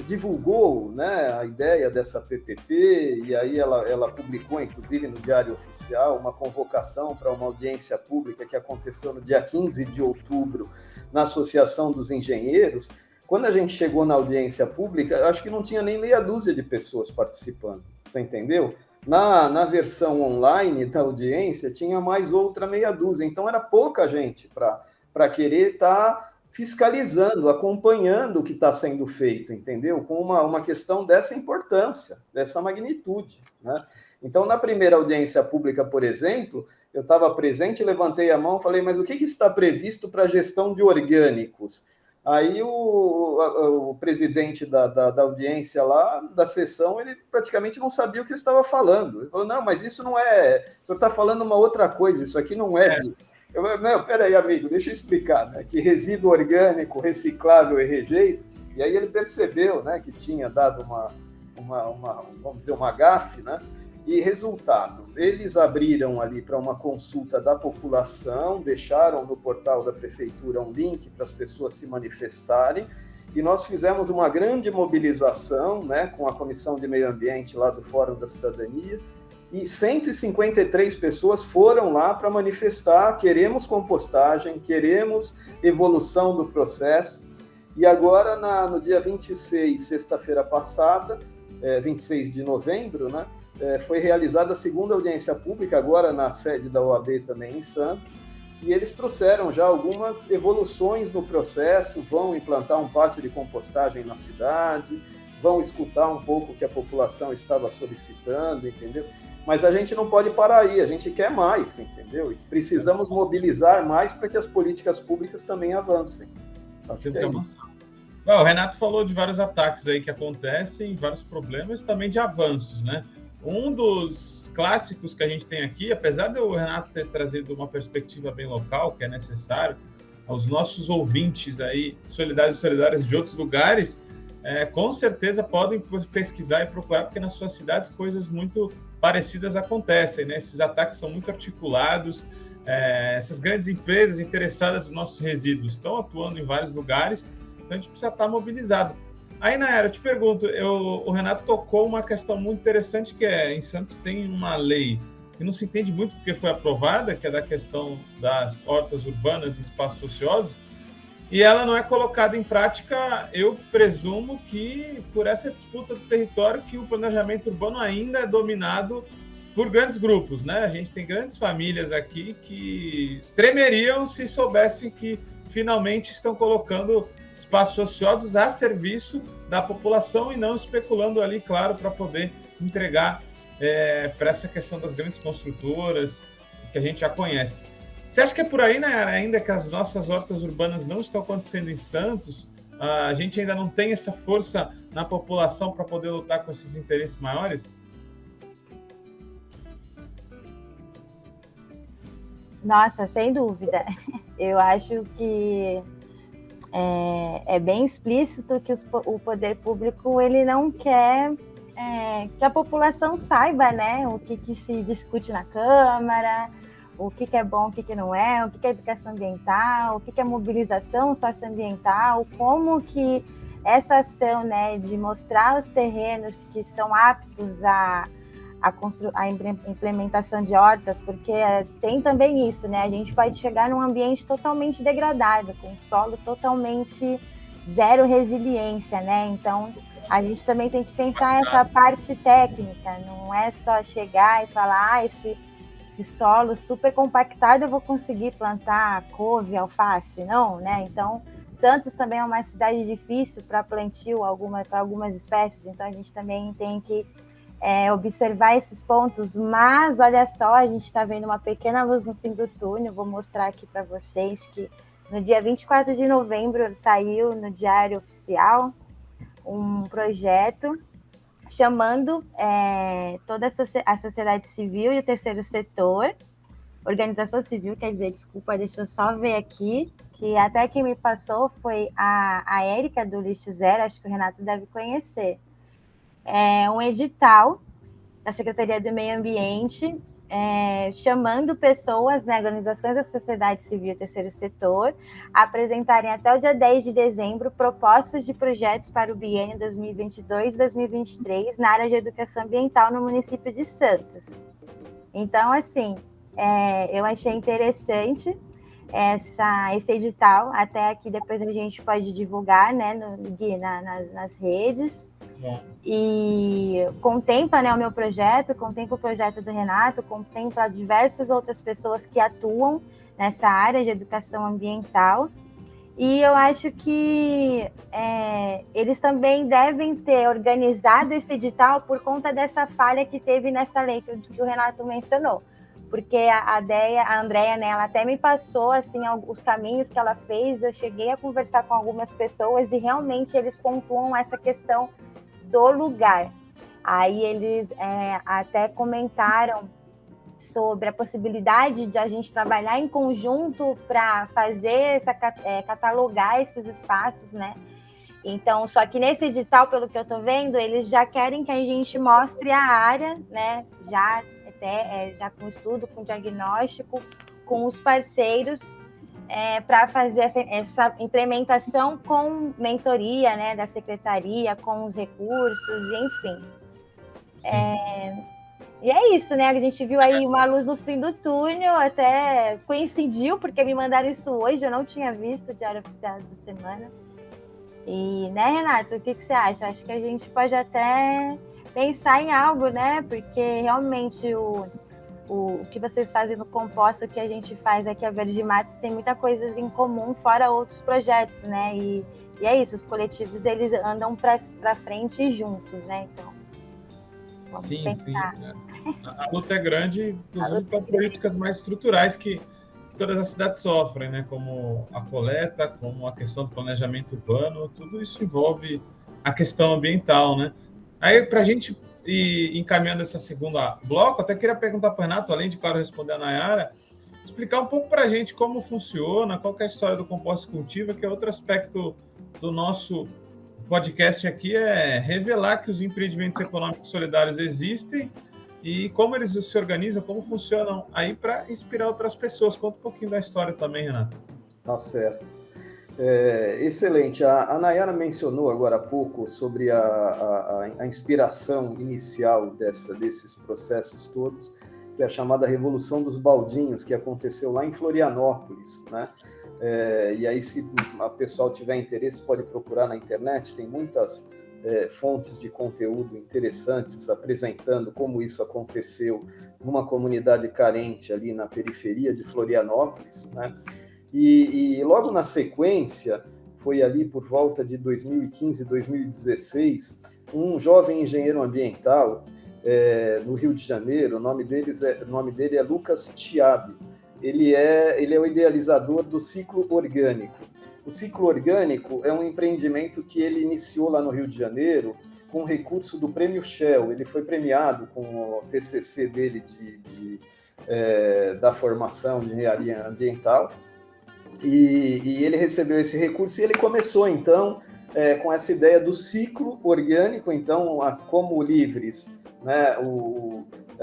divulgou, né, a ideia dessa PPP, e aí ela publicou, inclusive, no Diário Oficial, uma convocação para uma audiência pública que aconteceu no dia 15 de outubro, na Associação dos Engenheiros. Quando a gente chegou na audiência pública, acho que não tinha nem meia dúzia de pessoas participando, você entendeu? Na versão online da audiência, tinha mais outra meia dúzia, então era pouca gente para querer estar fiscalizando, acompanhando o que está sendo feito, entendeu? Com uma questão dessa importância, dessa magnitude, né? Então, na primeira audiência pública, por exemplo, eu estava presente, levantei a mão, falei, mas o que está previsto para a gestão de orgânicos? Aí o presidente da audiência lá, da sessão, ele praticamente não sabia o que ele estava falando. Ele falou, não, mas isso não é... O senhor está falando uma outra coisa, isso aqui não é... Não, peraí, amigo, deixa eu explicar, né? Que resíduo orgânico, reciclável e rejeito, e aí ele percebeu, né, que tinha dado vamos dizer, uma gafe, né? E resultado, eles abriram ali para uma consulta da população, deixaram no portal da prefeitura um link para as pessoas se manifestarem, e nós fizemos uma grande mobilização, né, com a Comissão de Meio Ambiente lá do Fórum da Cidadania, e 153 pessoas foram lá para manifestar, queremos compostagem, queremos evolução do processo, e agora no dia 26, sexta-feira passada, 26 de novembro, né, foi realizada a segunda audiência pública, agora na sede da OAB também em Santos, e eles trouxeram já algumas evoluções no processo, vão implantar um pátio de compostagem na cidade, vão escutar um pouco o que a população estava solicitando, entendeu? Mas a gente não pode parar aí, a gente quer mais, entendeu? E precisamos mobilizar mais para que as políticas públicas também avancem. Acho que é isso. O Renato falou de vários ataques aí que acontecem, vários problemas, também de avanços, né? Um dos clássicos que a gente tem aqui, apesar do Renato ter trazido uma perspectiva bem local, que é necessário, aos nossos ouvintes aí, solidários e solidárias de outros lugares, com certeza podem pesquisar e procurar, porque nas suas cidades coisas muito parecidas acontecem, né? Esses ataques são muito articulados, essas grandes empresas interessadas nos nossos resíduos estão atuando em vários lugares, então a gente precisa estar mobilizado. Aí, Nayara, eu te pergunto, o Renato tocou uma questão muito interessante, que em Santos tem uma lei que não se entende muito porque foi aprovada, que é da questão das hortas urbanas e espaços ociosos, e ela não é colocada em prática, eu presumo que por essa disputa do território, que o planejamento urbano ainda é dominado por grandes grupos, né? A gente tem grandes famílias aqui que tremeriam se soubessem que finalmente estão colocando espaços ociosos a serviço da população e não especulando ali, claro, para poder entregar para essa questão das grandes construtoras que a gente já conhece. Você acha que é por aí, né, ainda que as nossas hortas urbanas não estão acontecendo em Santos? A gente ainda não tem essa força na população para poder lutar com esses interesses maiores? Nossa, sem dúvida. Eu acho que é bem explícito que o poder público ele não quer que a população saiba, né, o que se discute na Câmara, o que é bom, o que não é, o que é educação ambiental, o que é mobilização socioambiental, como que essa ação, né, de mostrar os terrenos que são aptos a implementação de hortas, porque tem também isso, né? A gente pode chegar num ambiente totalmente degradado, com solo totalmente zero resiliência, né? Então, a gente também tem que pensar essa parte técnica, não é só chegar e falar, esse solo super compactado eu vou conseguir plantar couve, alface, não, né? Então, Santos também é uma cidade difícil para plantio para algumas espécies, então a gente também tem que observar esses pontos, mas olha só, a gente está vendo uma pequena luz no fim do túnel. Vou mostrar aqui para vocês que no dia 24 de novembro saiu no Diário Oficial um projeto chamando toda a sociedade civil e o terceiro setor, organização civil, quer dizer, desculpa, deixa eu só ver aqui, que até quem me passou foi a Érica do Lixo Zero, acho que o Renato deve conhecer. É um edital da Secretaria do Meio Ambiente, chamando pessoas, né, organizações da sociedade civil e terceiro setor, a apresentarem até o dia 10 de dezembro propostas de projetos para o biênio 2022-2023 na área de educação ambiental no município de Santos. Então, assim, eu achei interessante esse edital, até aqui depois a gente pode divulgar, né, nas redes. E contempla, né, o meu projeto, contempla o projeto do Renato, contempla diversas outras pessoas que atuam nessa área de educação ambiental. E eu acho que eles também devem ter organizado esse edital por conta dessa falha que teve nessa lei que o Renato mencionou. Porque a Andréia, né, ela até me passou assim, os caminhos que ela fez, eu cheguei a conversar com algumas pessoas e realmente eles pontuam essa questão do lugar. Aí eles até comentaram sobre a possibilidade de a gente trabalhar em conjunto para fazer catalogar esses espaços, né? Então, só que nesse edital, pelo que eu estou vendo, eles já querem que a gente mostre a área, né? Já com estudo, com diagnóstico, com os parceiros, para fazer essa implementação com mentoria, né, da secretaria, com os recursos, enfim. E é isso, né? A gente viu aí uma luz no fim do túnel, até coincidiu, porque me mandaram isso hoje, eu não tinha visto o Diário Oficial essa semana. E, né, Renato, o que você acha? Acho que a gente pode até pensar em algo, né? Porque realmente o que vocês fazem no composto, o que a gente faz aqui, a Verde Mato, tem muita coisa em comum, fora outros projetos, né? E é isso, os coletivos, eles andam para frente juntos, né? Então, vamos pensar. Sim. A luta é grande, inclusive para políticas mais estruturais que todas as cidades sofrem, né? Como a coleta, como a questão do planejamento urbano, tudo isso envolve a questão ambiental, né? Aí, para a gente ir encaminhando essa segunda bloco, até queria perguntar para o Renato, além de, claro, responder a Nayara, explicar um pouco para a gente como funciona, qual que é a história do Compostos Cultiva, que é outro aspecto do nosso podcast aqui, é revelar que os empreendimentos econômicos solidários existem e como eles se organizam, como funcionam aí para inspirar outras pessoas. Conta um pouquinho da história também, Renato. Tá certo. Excelente. A Nayara mencionou agora há pouco sobre a inspiração inicial desses processos todos, que é a chamada Revolução dos Baldinhos, que aconteceu lá em Florianópolis, né? E aí, se a pessoal tiver interesse, pode procurar na internet, tem muitas fontes de conteúdo interessantes apresentando como isso aconteceu numa comunidade carente ali na periferia de Florianópolis, né? E logo na sequência, foi ali por volta de 2015, 2016, um jovem engenheiro ambiental no Rio de Janeiro, o nome dele é Lucas Chiabi. Ele é o idealizador do Ciclo Orgânico. O Ciclo Orgânico é um empreendimento que ele iniciou lá no Rio de Janeiro com recurso do Prêmio Shell. Ele foi premiado com o TCC dele da formação de engenharia ambiental. E ele recebeu esse recurso e ele começou, então, com essa ideia do ciclo orgânico. Então, como livres, né,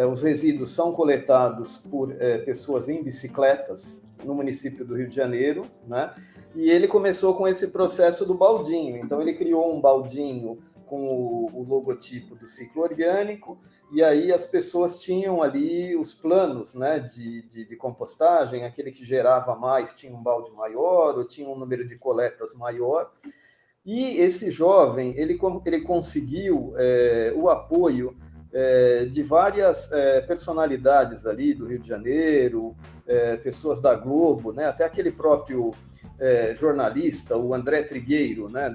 os resíduos são coletados por pessoas em bicicletas no município do Rio de Janeiro, né? E ele começou com esse processo do baldinho. Então, ele criou um baldinho com o logotipo do ciclo orgânico, e aí as pessoas tinham ali os planos, né, de compostagem, aquele que gerava mais tinha um balde maior, ou tinha um número de coletas maior. E esse jovem, ele conseguiu o apoio de várias personalidades ali do Rio de Janeiro, pessoas da Globo, né, até aquele próprio jornalista, o André Trigueiro, né,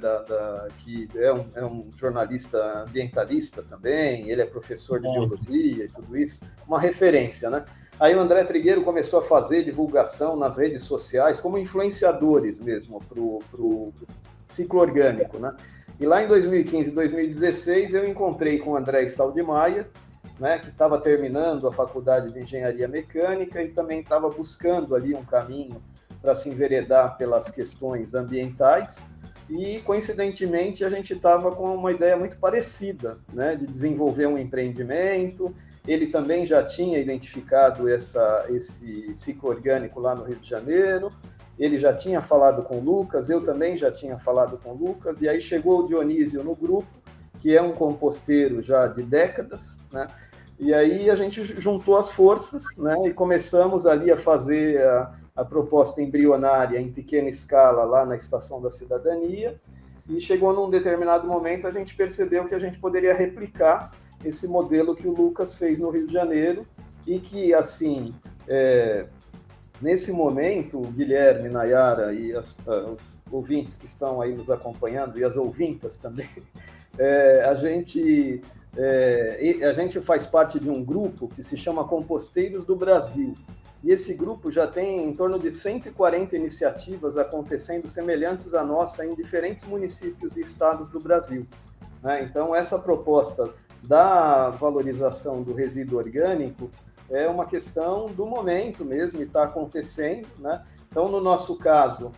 que é um jornalista ambientalista também, ele é professor de biologia e tudo isso, uma referência, né? Aí o André Trigueiro começou a fazer divulgação nas redes sociais, como influenciadores mesmo, para o ciclo orgânico, né? E lá em 2015, 2016, eu encontrei com o André Staldemaier, né, que estava terminando a faculdade de engenharia mecânica e também estava buscando ali um caminho para se enveredar pelas questões ambientais, e, coincidentemente, a gente estava com uma ideia muito parecida, né, de desenvolver um empreendimento. Ele também já tinha identificado esse ciclo orgânico lá no Rio de Janeiro, ele já tinha falado com o Lucas, eu também já tinha falado com o Lucas, e aí chegou o Dionísio no grupo, que é um composteiro já de décadas, né, e aí a gente juntou as forças, né, e começamos ali a fazer a proposta embrionária em pequena escala lá na Estação da Cidadania, e chegou num determinado momento a gente percebeu que a gente poderia replicar esse modelo que o Lucas fez no Rio de Janeiro, e que, assim, nesse momento, o Guilherme, Nayara e os ouvintes que estão aí nos acompanhando, e as ouvintas também, a gente faz parte de um grupo que se chama Composteiros do Brasil. E esse grupo já tem em torno de 140 iniciativas acontecendo semelhantes à nossa em diferentes municípios e estados do Brasil, né? Então, essa proposta da valorização do resíduo orgânico é uma questão do momento mesmo, e está acontecendo, né? Então, no nosso caso,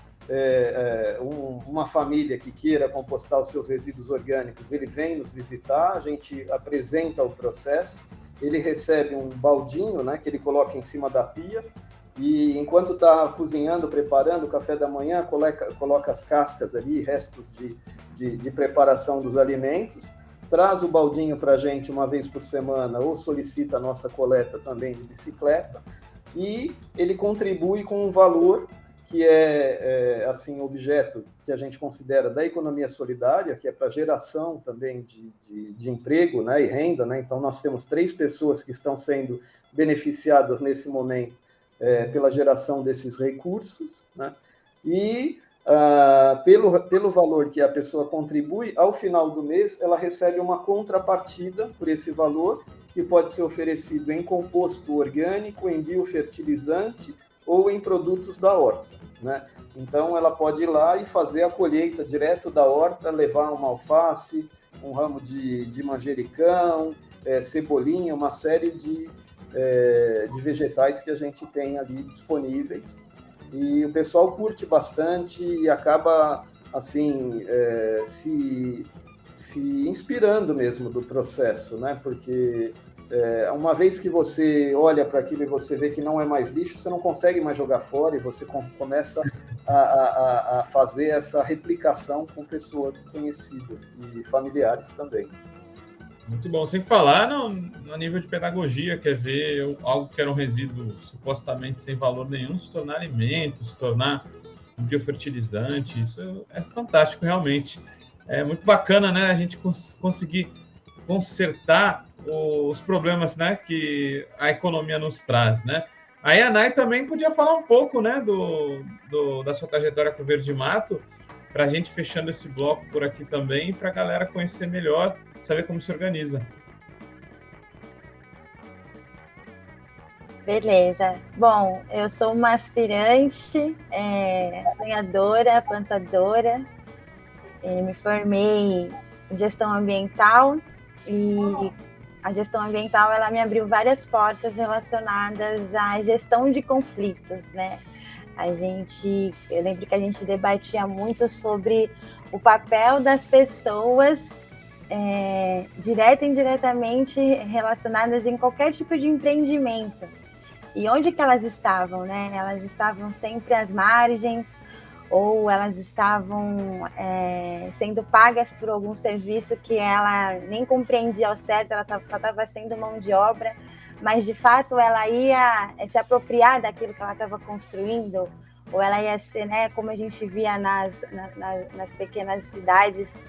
uma família que queira compostar os seus resíduos orgânicos, ele vem nos visitar, a gente apresenta o processo, ele recebe um baldinho, né, que ele coloca em cima da pia, e enquanto está cozinhando, preparando o café da manhã, coloca as cascas ali, restos de preparação dos alimentos, traz o baldinho para a gente uma vez por semana, ou solicita a nossa coleta também de bicicleta, e ele contribui com um valor que assim, objeto que a gente considera da economia solidária, que é para geração também de emprego, né, e renda, né? Então, nós temos 3 pessoas que estão sendo beneficiadas nesse momento pela geração desses recursos, né? E pelo valor que a pessoa contribui, ao final do mês, ela recebe uma contrapartida por esse valor, que pode ser oferecido em composto orgânico, em biofertilizante ou em produtos da horta, né? Então, ela pode ir lá e fazer a colheita direto da horta, levar uma alface, um ramo de manjericão, cebolinha, uma série de vegetais que a gente tem ali disponíveis. E o pessoal curte bastante e acaba assim se inspirando mesmo do processo, né? Porque uma vez que você olha para aquilo e você vê que não é mais lixo, você não consegue mais jogar fora e você começa a fazer essa replicação com pessoas conhecidas e familiares também. Muito bom. Sem falar no nível de pedagogia, quer ver algo que era um resíduo supostamente sem valor nenhum se tornar alimento, se tornar um biofertilizante. Isso é fantástico, realmente. É muito bacana, né, a gente conseguir consertar os problemas, né, que a economia nos traz, né? Aí a Nay também podia falar um pouco, né, da sua trajetória com o Verde Mato, para a gente fechando esse bloco por aqui também, para a galera conhecer melhor, saber como se organiza. Beleza. Bom, eu sou uma aspirante, sonhadora, plantadora. Me formei em gestão ambiental e a gestão ambiental ela me abriu várias portas relacionadas à gestão de conflitos, né? Eu lembro que a gente debatia muito sobre o papel das pessoas direta e indiretamente relacionadas em qualquer tipo de empreendimento. E onde que elas estavam, né? Elas estavam sempre às margens, ou elas estavam sendo pagas por algum serviço que ela nem compreendia ao certo, ela só estava sendo mão de obra, mas de fato ela ia se apropriar daquilo que ela estava construindo, ou ela ia ser, né, como a gente via nas pequenas cidades,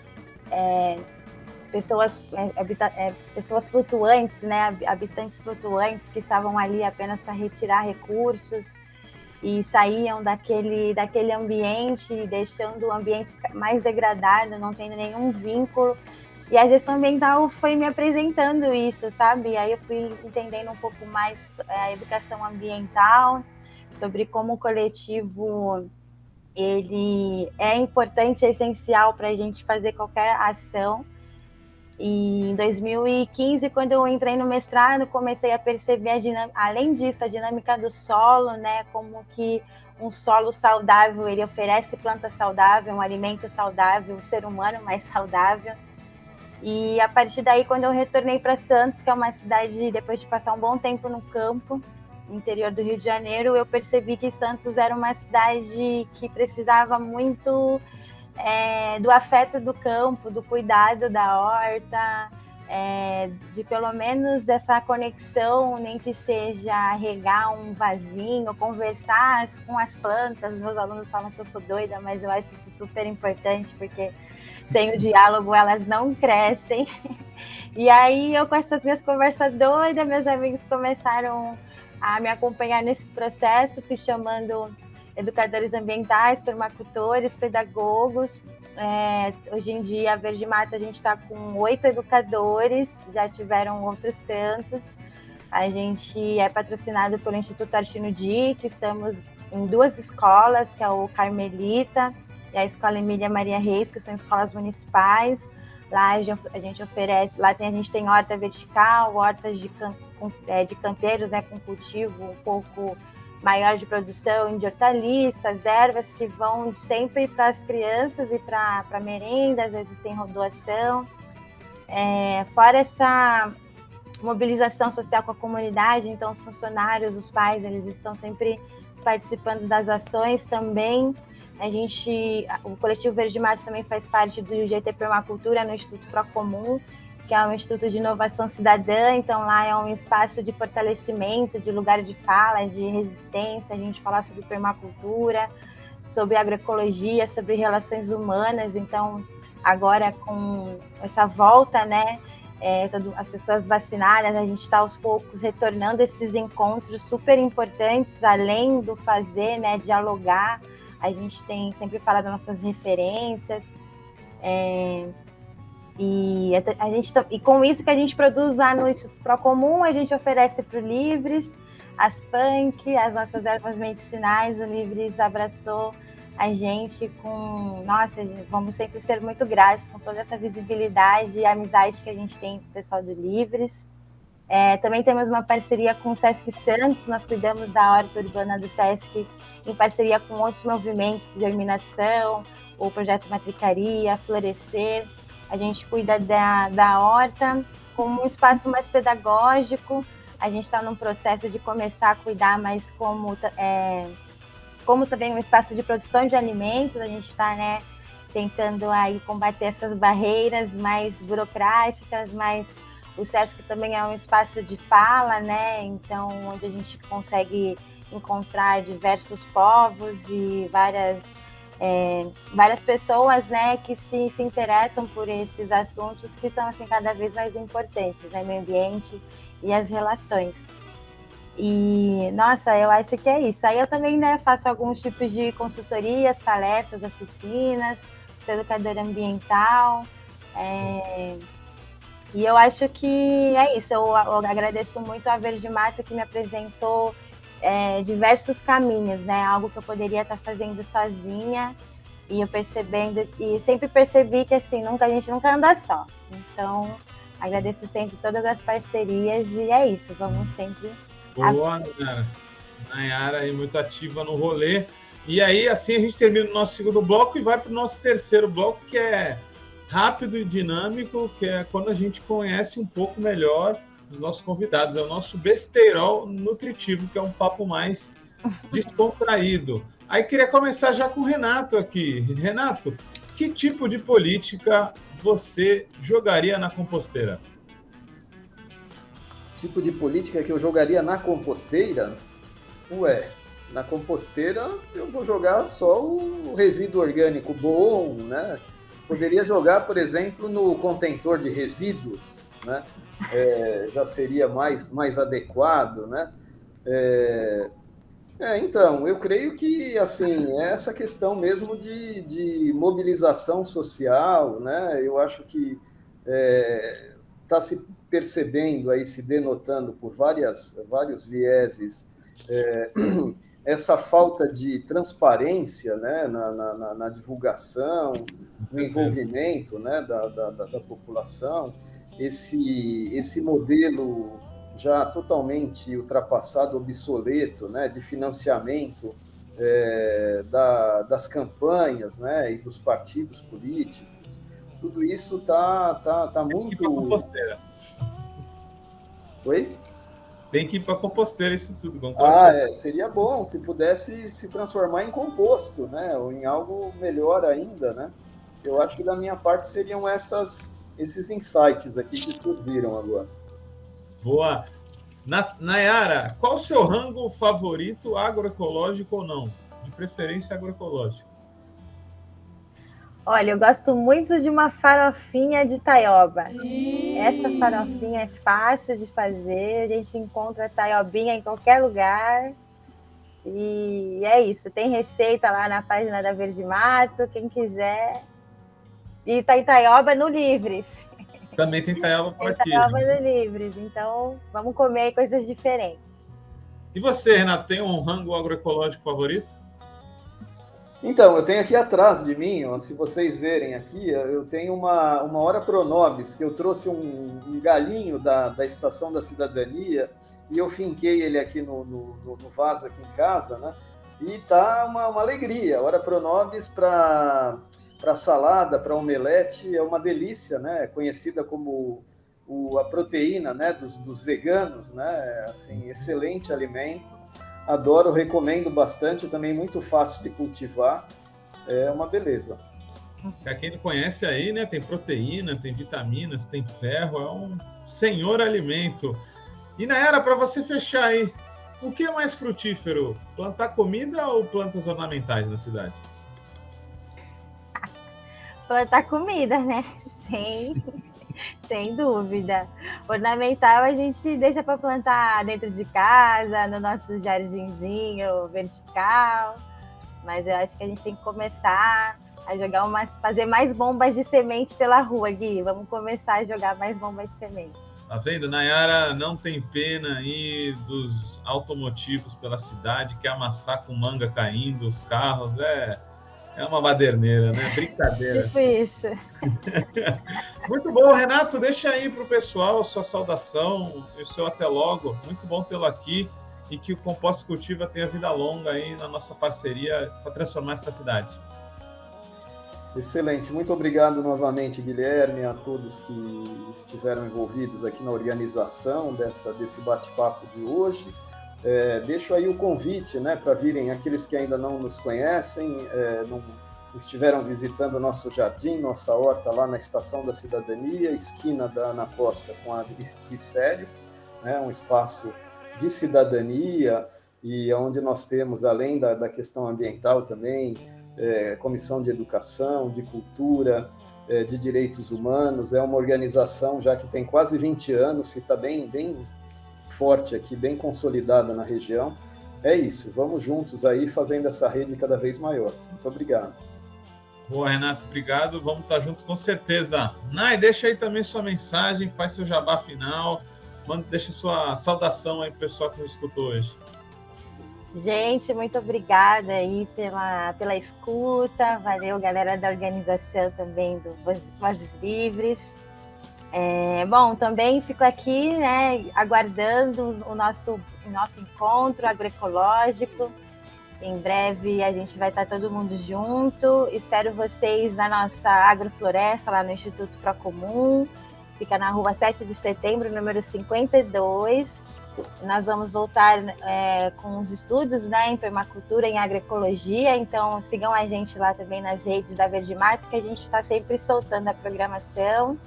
pessoas flutuantes, né, habitantes flutuantes que estavam ali apenas para retirar recursos e saíam daquele ambiente, deixando o ambiente mais degradado, não tendo nenhum vínculo. E a gestão ambiental foi me apresentando isso, sabe? E aí eu fui entendendo um pouco mais a educação ambiental, sobre como o coletivo ele é importante, é essencial para a gente fazer qualquer ação. E em 2015, quando eu entrei no mestrado, comecei a perceber, além disso, a dinâmica do solo, né? Como que um solo saudável, ele oferece planta saudável, um alimento saudável, um ser humano mais saudável. E a partir daí, quando eu retornei para Santos, que é uma cidade, depois de passar um bom tempo no campo, no interior do Rio de Janeiro, eu percebi que Santos era uma cidade que precisava muito do afeto do campo, do cuidado da horta, de pelo menos essa conexão, nem que seja regar um vasinho, conversar com as plantas. Meus alunos falam que eu sou doida, mas eu acho isso super importante, porque sem o diálogo elas não crescem. E aí eu, com essas minhas conversas doidas, meus amigos começaram a me acompanhar nesse processo, fui chamando educadores ambientais, permacultores, pedagogos. Hoje em dia, a Verde Mato, a gente está com 8 educadores, já tiveram outros tantos. A gente é patrocinado pelo Instituto Archino Dick, estamos em 2 escolas, que é o Carmelita e a Escola Emília Maria Reis, que são escolas municipais. Lá a gente oferece, a gente tem horta vertical, hortas de canteiros, né, com cultivo um pouco maior de produção de hortaliças, ervas que vão sempre para as crianças e para merenda, às vezes tem doação. Fora essa mobilização social com a comunidade, então os funcionários, os pais, eles estão sempre participando das ações também. O Coletivo Verde Mato também faz parte do GT Permacultura no Instituto Procomum, que é um instituto de inovação cidadã, então lá é um espaço de fortalecimento, de lugar de fala, de resistência, a gente fala sobre permacultura, sobre agroecologia, sobre relações humanas. Então agora com essa volta, né, as pessoas vacinadas, a gente está aos poucos retornando esses encontros super importantes, além do fazer, né, dialogar. A gente tem sempre falado das nossas referências, e com isso que a gente produz lá no Instituto Procomum, a gente oferece para o Livres as punk, as nossas ervas medicinais. O Livres abraçou a gente com... Nossa, vamos sempre ser muito gratos com toda essa visibilidade e amizade que a gente tem com o pessoal do Livres. Também temos uma parceria com o Sesc Santos, nós cuidamos da horta urbana do Sesc em parceria com outros movimentos de germinação, o Projeto Matricaria, Florescer. A gente cuida da horta como um espaço mais pedagógico. A gente está num processo de começar a cuidar mais como também um espaço de produção de alimentos. A gente está, né, tentando aí combater essas barreiras mais burocráticas, mas o Sesc também é um espaço de fala, né? Então, onde a gente consegue encontrar diversos povos e várias pessoas, né, que se interessam por esses assuntos que são assim cada vez mais importantes, né? Meio ambiente e as relações. E, nossa, eu acho que é isso. Aí eu também, né, faço alguns tipos de consultorias, palestras, oficinas, sou educadora ambiental. E eu acho que é isso. Eu agradeço muito a Verde Mata, que me apresentou diversos caminhos, né? Algo que eu poderia estar fazendo sozinha. E eu sempre percebi que assim, a gente nunca anda só. Então, agradeço sempre todas as parcerias e é isso. Vamos sempre... Boa, Nayara aí muito ativa no rolê. E aí, assim, a gente termina o nosso segundo bloco e vai para o nosso terceiro bloco, que é rápido e dinâmico, que é quando a gente conhece um pouco melhor os nossos convidados. É o nosso besteirol nutritivo, que é um papo mais descontraído. Aí queria começar já com o Renato aqui. Renato, que tipo de política você jogaria na composteira? Tipo de política que eu jogaria na composteira? Na composteira eu vou jogar só o resíduo orgânico bom, né? Poderia jogar, por exemplo, no contentor de resíduos, né? Já seria mais adequado, né? Então, eu creio que assim, é essa questão mesmo de mobilização social, né? Eu acho que está se percebendo, aí, se denotando por vários vieses, essa falta de transparência, né, na divulgação, no envolvimento, né, da população, esse modelo já totalmente ultrapassado, obsoleto, né, de financiamento das campanhas, né, e dos partidos políticos. Tudo isso tá muito... Composteira. Oi? Tem que ir para composteira isso tudo, concordo? Seria bom se pudesse se transformar em composto, né? Ou em algo melhor ainda, né? Eu acho que da minha parte seriam esses insights aqui que surgiram agora. Boa. Nayara, qual o seu rango favorito, agroecológico ou não? De preferência agroecológico. Olha, eu gosto muito de uma farofinha de taioba. Essa farofinha é fácil de fazer, a gente encontra taiobinha em qualquer lugar. E é isso, tem receita lá na página da Verde Mato, quem quiser. E tem taioba no Livres. Também tem taioba por aqui. Tem taioba no Livres, então vamos comer coisas diferentes. E você, Renato, tem um rango agroecológico favorito? Então, eu tenho aqui atrás de mim, ó, se vocês verem aqui, eu tenho uma Ora Pro Nobis, que eu trouxe um galinho da Estação da Cidadania e eu finquei ele aqui no vaso aqui em casa, né? E tá uma alegria. Ora Pro Nobis para salada, para omelete, é uma delícia, né? É conhecida como a proteína, né, dos veganos, né? Assim, excelente alimento. Adoro, recomendo bastante, também muito fácil de cultivar, é uma beleza. Para quem não conhece aí, né, tem proteína, tem vitaminas, tem ferro, é um senhor alimento. E Nayara, para você fechar aí, o que é mais frutífero, plantar comida ou plantas ornamentais na cidade? Plantar comida, né? Sem dúvida. Ornamental a gente deixa para plantar dentro de casa, no nosso jardinzinho vertical. Mas eu acho que a gente tem que começar a fazer mais bombas de semente pela rua, Gui. Vamos começar a jogar mais bombas de semente. Tá vendo? Nayara não tem pena aí dos automotivos pela cidade, quer amassar com manga caindo, os carros. É uma baderneira, né? Brincadeira. Tipo isso. Muito bom, Renato. Deixa aí para o pessoal a sua saudação e o seu até logo. Muito bom tê-lo aqui e que o Composta Cultiva tenha vida longa aí na nossa parceria para transformar essa cidade. Excelente. Muito obrigado novamente, Guilherme, a todos que estiveram envolvidos aqui na organização desse bate-papo de hoje. Deixo aí o convite, né, para virem aqueles que ainda não nos conhecem, não estiveram visitando o nosso jardim, nossa horta lá na Estação da Cidadania, esquina da Ana Costa com a Glicério, né, um espaço de cidadania e onde nós temos, além da questão ambiental também, comissão de educação, de cultura, de direitos humanos. É uma organização já que tem quase 20 anos, que está bem forte aqui, bem consolidada na região. É isso, vamos juntos aí fazendo essa rede cada vez maior. Muito obrigado. Boa, Renato, obrigado. Vamos estar juntos com certeza. Nai, deixa aí também sua mensagem, faz seu jabá final, deixa sua saudação aí para o pessoal que nos escutou hoje. Gente, muito obrigada aí pela escuta. Valeu, galera da organização também do Vozes Livres. Bom, também fico aqui, né, aguardando o nosso encontro agroecológico. Em breve a gente vai estar todo mundo junto. Espero vocês na nossa agrofloresta, lá no Instituto Procomum. Fica na rua 7 de setembro, número 52. Nós vamos voltar com os estudos, né, em permacultura, em agroecologia. Então sigam a gente lá também nas redes da Verde Mato, que a gente está sempre soltando a programação.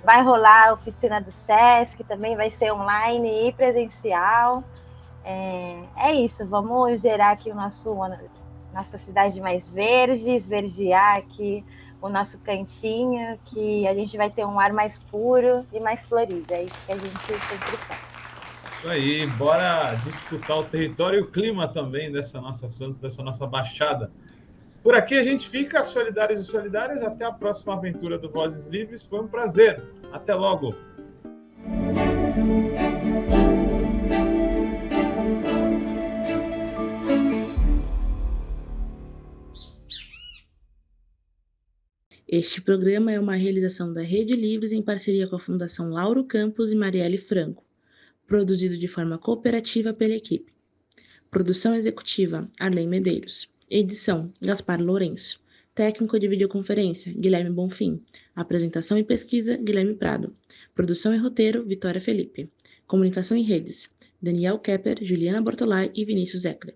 Vai rolar a oficina do SESC, também vai ser online e presencial. É isso, vamos gerar aqui nossa cidade mais verde, esverdear aqui o nosso cantinho, que a gente vai ter um ar mais puro e mais florido. É isso que a gente sempre quer. Isso aí, bora disputar o território e o clima também dessa nossa Santos, dessa nossa Baixada. Por aqui a gente fica, solidários e solidárias. Até a próxima aventura do Vozes Livres. Foi um prazer. Até logo. Este programa é uma realização da Rede Livres em parceria com a Fundação Lauro Campos e Marielle Franco, produzido de forma cooperativa pela equipe. Produção executiva, Arlen Medeiros. Edição, Gaspar Lourenço. Técnico de videoconferência, Guilherme Bonfim. Apresentação e pesquisa, Guilherme Prado. Produção e roteiro, Vitória Felipe. Comunicação em redes, Daniel Kepper, Juliana Bortolai e Vinícius Eckler.